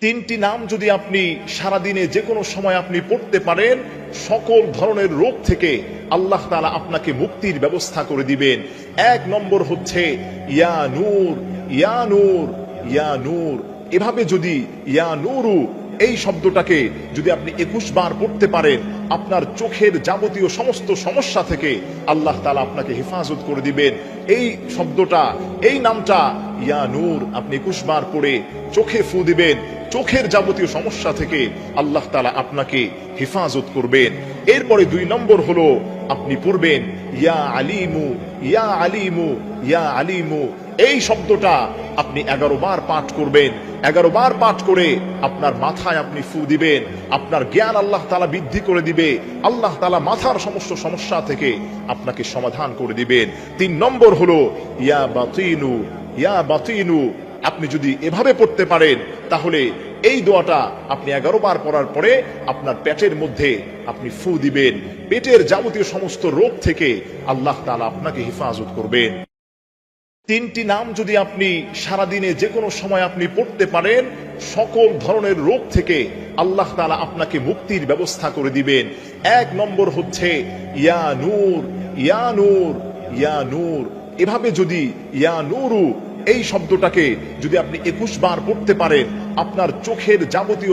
তিনটি নাম যদি আপনি সারাদিনে যে কোনো সময় আপনি পড়তে পারেন, সকল ধরনের রোগ থেকে আল্লাহ তাআলা আপনাকে মুক্তির ব্যবস্থা করে দিবেন। এক নম্বর হচ্ছে ইয়া নূর, ইয়া নূর, ইয়া নূর। এভাবে যদি ইয়া নূরু এই শব্দটাকে যদি আপনি 21 বার পড়তে পারেন, আপনার চোখের যাবতীয় সমস্ত সমস্যা থেকে আল্লাহ তাআলা আপনাকে হেফাজত করে দিবেন। এই শব্দটা, এই নামটা ইয়া নূর আপনি 21 বার পড়ে চোখে ফু দিবেন, চোখের যাবতীয় সমস্যা থেকে আল্লাহ তাআলা আপনাকে হেফাজত করবেন। এরপরে 2 নম্বর হলো আপনি পড়বেন ইয়া আলিমু, ইয়া আলিমু, ইয়া আলিমু। এই শব্দটা আপনি 11 বার পাঠ করবেন। 11 বার পাঠ করে আপনার মাথায় আপনি ফু দিবেন, আপনার জ্ঞান আল্লাহ তাআলা বৃদ্ধি করে দিবে। আল্লাহ তাআলা মাথার সমস্ত সমস্যা থেকে আপনাকে সমাধান করে দিবেন। 3 নম্বর হলো ইয়া বাতিনু, ইয়া বাতিনু। আপনি যদি এভাবে পড়তে পারেন, তাহলে এই দোয়াটা আপনি 11 বার পড়ার পরে আপনার পেটের মধ্যে আপনি ফু দিবেন। পেটের যাবতীয় সমস্ত রোগ থেকে আল্লাহ তাআলা আপনাকে হেফাজত করবেন। তিনটি নাম যদি আপনি সারাদিনে যে কোনো সময় আপনি পড়তে পারেন, সকল ধরনের রোগ থেকে আল্লাহ তাআলা আপনাকে মুক্তির ব্যবস্থা করে দিবেন। এক নম্বর হচ্ছে ইয়া নূর, ইয়া নূর, ইয়া নূর। এভাবে যদি ইয়া নূরু এই শব্দটাকে যদি আপনি 21 বার পড়তে পারেন, আপনার চোখের যাবতীয়